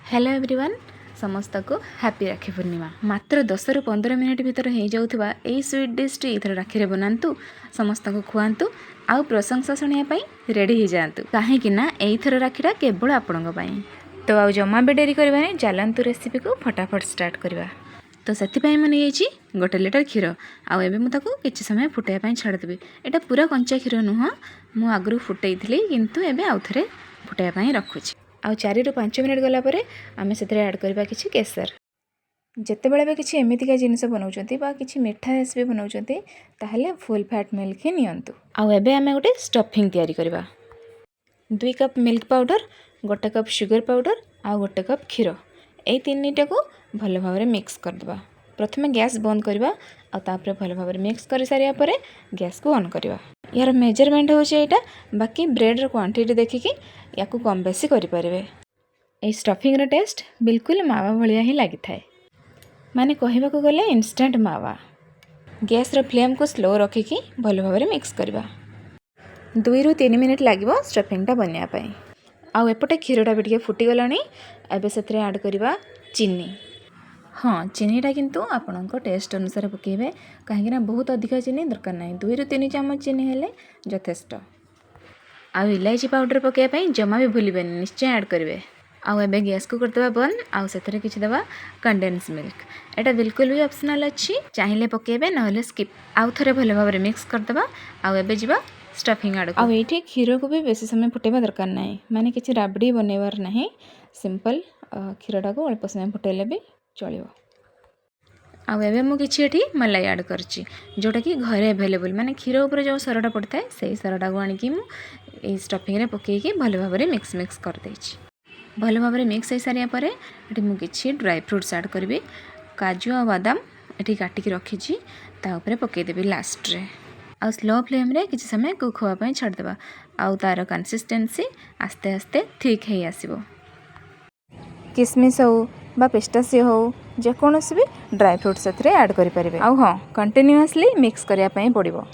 Hello everyone समस्त को happy राखी पूर्णिमा। मात्र 10 ରୁ 15 मिनट भीतर हो जाउथबा एई स्वीट डिश टी इथर राखी रे बनांतु, समस्त को खुआंतु आउ प्रशंसा सुनिया पई रेडी हो जांतु, काहे कि ना एई थर राखीटा केवल आपणक पई। तो आउ जमा भी डेरी करबानी, चलंतु रेसिपी को फटाफट स्टार्ट करबा। तो सेतिपई मैं नहीं गोटे लिटर क्षीर आउ एबे मु ताको किछि समय फुटाइया पई छाड़ देबी। एटा पूरा कंचा क्षीर नुह, मु आगरु फुटैथिली किंतु एबे आउ थरे फुटाइया पई रखुछि। आउ 4 ରୁ 5 मिनट गला परे आमे सेतरे ऐड करबा किछि केसर। जेतेबेले भी किछि एमितिका जिनिस बनाउचंती बा किछि मिठा रेसिपी बनाउचंती ताहले फुल फैट मिल्क ही नियंतु। आउ एबे आमे गोटे स्टफिंग तयारी करबा। 2 cup milk powder, 1 cup sugar powder आउ 1 कप क्षीर, ए तीनटा को भलो भाबरे मिक्स कर देबा। प्रथमे गैस बंद करबा आ तापरे भलो भाबरे मिक्स कर सारिया परे गैस को ऑन करबा। यार मेजरमेंट होचे एटा, बाकी ब्रेड रो क्वांटिटी देखिकी याकू कम बेसी करि परिबे। ए स्टफिंग रो टेस्ट बिल्कुल मावा भलिया ही लागि थाए, माने कहिबा को गले इंस्टेंट मावा। गैस रो फ्लेम को स्लो रखिकी भलो भाबरे मिक्स करबा। 2 ରୁ 3 मिनट लागिबो स्टफिंगटा बनिया पई। आउ एपटे क्षीरटा भी फुटी गलानी, एबे सेतरे ऐड करबा चीनी। हाँ, चीनीटा किंतु आपणक टेस्ट अनुसार पकेबे, कहीं ना बहुत अधिका चीनी दरकार नहीं, 2 ରୁ 3 चामच चीनी हेले यथेष्ट। आउ इलायची पाउडर पकेबा जमा भी भूलिबेनी, निश्चय ऐड करेंगे। आउ एबे गैस को करदेबा बंद, आउ सेतरे किछि देबा कंडेंस मिल्क। एटा बिल्कुल भी ऑप्शनल अछि, चाहिले पकेबे नहले स्किप। आउ थरे भले भाबरे मिक्स करदेबा। आउ एबे जिबा स्टफिंग ऐड। आउ एठी क्षीर को भी बेसी समय फुटेबा दरकार नहीं, माने किछि राबड़ी बनेबार नहीं, सिंपल क्षीरटा को अल्प समय फुटेले भी चलिबो। आउ एबे मु किछि एठी मलाई ऐड करछि, जोटा कि घरे अवेलेबल, माने क्षीर ऊपर जो सरटा पड़ता है सेही सरटा को आनी कि मु ए स्टफिंग रे पकेकी भलो भाबरे मिक्स कर देछि। भलो भाबरे मिक्स हो सारिया परे एठी मु किछि ड्राई फ्रूट्स ऐड करबी। काजू आ बादाम एठी काटी के रखिछि, ता ऊपर पके देबी लास्ट रे। आ स्लो फ्लेम रे किछि समय कुक होआ पई छाड़ देबा। आउ तार कंसिस्टेंसी आस्ते आस्ते ठीक हे आसीबो। किसमिस हो बा पिस्ताशियो हो, जेकोनोसी भी ड्राई फ्रूट्स एथरे ऐड करि परिबे। आउ हां, कंटिन्यूअसली मिक्स करिया पई पड़िबो।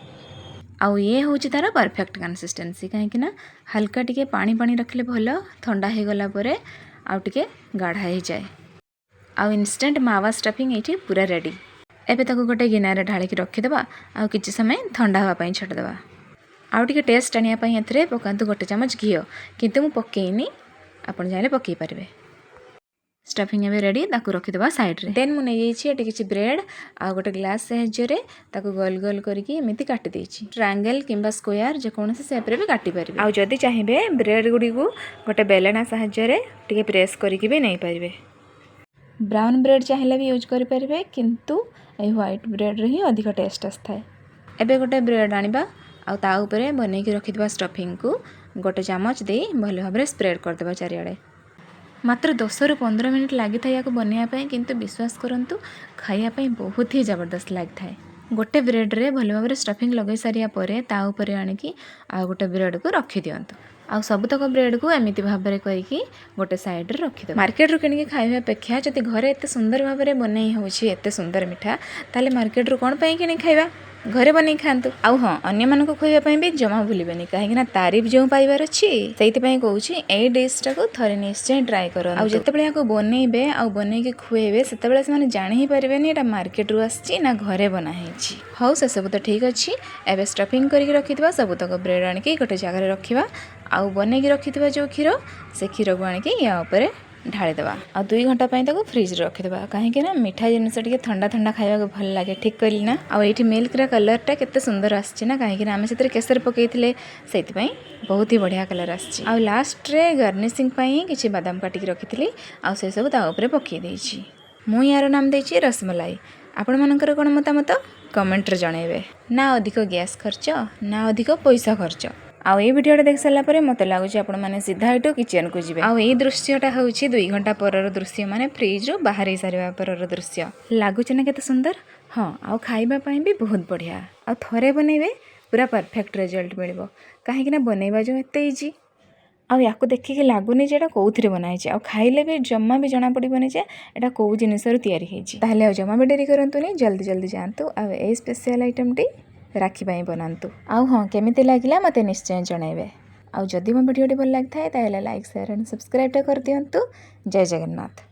आउ ये होची तार परफेक्ट कंसिस्टेंसी, काहे कि ना हल्का टिके पानी पानी रखले भलो, ठंडा हे गला परे आउ टिके गाढ़ा हे जाए। आउ इंस्टेंट मावा स्टफिंग एठी पूरा रेडी। एबे ताको गोटे गिनारे ढाळी के रखि देबा, आउ किछि समय ठंडा होआ पई छड देबा। आउ टिके टेस्ट आनिया पई एथरे पकांतु 1 चमच घियो, किंतु मु पकेइनी, आपण जाले पकेइ परिबे। स्टफिंग एबे रेडी, ताकू रखि देबा साइड रे। देन मु नै जेछि एटी किछि ब्रेड आ गोटे ग्लास सहाय्य रे ताकू गोल गोल करके एमिति काटि देछि। ट्रायंगल किंबा स्क्वायर जे कोनोसी शेप रे भी काटि परिबे। आउ जदी चाहिबे ब्रेड गुडी को गोटे बेलना सहाय्य रे टिके प्रेस करके भी नै परिबे। ब्राउन ब्रेड चाहिए भी यूज करि परिबे, किंतु ए व्हाइट ब्रेड रे ही अधिक टेस्ट आस्थाय। एबे गोटे ब्रेड आनिबा, आउ ता ऊपर बनै के रखि देबा स्टफिंग को गोटे चमच दे भलो भाबरे स्प्रेड कर देबा चारिआडे। मात्र 10 ରୁ 15 मिनट लगी था या बनैया पई, किंतु विश्वास करंतु खाइया पई बहुत ही जबरदस्त लाग थाए। गोटे ब्रेड रे भलो भाबरे स्टफिंग लगे सारिया परे ता ऊपर आनिकी आ गोटे ब्रेड को रखि दियंतु। आ सबतक ब्रेड को एमिति भाबरे करिकी गोटे साइड रे रखि दो। मार्केट रू किनिके खाइबा अपेक्षा जति घरे एते सुंदर भाबरे बनै होछि, एते सुंदर मिठा, ताले मार्केट रू कोन पई किनि खाइबा, घरे बनै खांतु। आउ हां, अन्य मानको खोइबा पई भी जमा भूलिबेनी, काहे ना तारीफ जो पाइबार अछि, सेति पई कहूछि ए डिश टा को थरे निश्चय ट्राई करो। आउ जेतेबेले याको बनेइबे आउ बनै के खुएबे, सेतेबेले से माने जानि ही परिबेनी एटा मार्केट रू आछि ना घरे बना हेछि। हौ से सब तो ठीक अछि। एबे स्टफिंग करिके रखितबा सबतक ब्रेड आनिके गोटे जगह रे रखिबा। आउ बनै के रखितबा जो क्षीर, से क्षीर को आनिके या ऊपर ढाଳି देबा। आ 2 घंटा पई ताको फ्रिज रे रखि देबा, काहे कि ना मिठा जिनिस टिके ठंडा ठंडा खाइबा को भल लागे। ठीक कइली ना। आ एठी मिल्क रा कलर टा केते सुंदर आछि ना, काहे कि ना हम सेतरे केसर पकेइथिले, सेति पई बहुत ही बढ़िया कलर आछि। आ लास्ट रे गार्निशिंग पई किछि बादाम काटी के रखिथिली, आ से सब ता ऊपर पकेइ देछि। मु यार नाम देछि रसमलाई। आपण मानकर कोन मतामत कमेंट रे जणाइबे। ना अधिक गैस खर्च, ना अधिक पैसा खर्च। आउ ए वीडियो देख सारा पर मत लगुच आपण मैंने सीधा एटू किचन को जीवे। आउ ए दृश्यटा हूँ 2 घंटा परर दृश्य, माने फ्रिज रू बाहर सारा परर दृश्य। लगुच ना केते सुंदर। हाँ, आउ खाइबा पई भी बहुत बढ़िया। आउ थरे बनैबे पूरा परफेक्ट रिजल्ट मिलबो, काहे कि ना बनैबा जो एते इजी। आउ याको देखिके लागुनी जे एटा कोउथिरे बनाइছে, आउ खाइले भी जम्मा भी जणा पड़िबनी जे एटा कोउ जिनिसरु तयारी हेछि। ताहले आउ जम्मा भी डेरी करंतुनी, जल्दी जल्दी जानतु आउ ए स्पेशल आइटम टी राखी पई बनांतु। आउ हां, केमिति लागिला मते निश्चय जणाइबे। ଆଉ ଯଦି ମୋ ଭିଡ଼ିଓଟି ଭଲ ଲାଗିଥାଏ ତାହେଲେ ଲାଇକ୍ ସେୟାର ଆଣ୍ଡ ସବସ୍କ୍ରାଇବ୍ଟା କରିଦିଅନ୍ତୁ। ଜୟ ଜଗନ୍ନାଥ।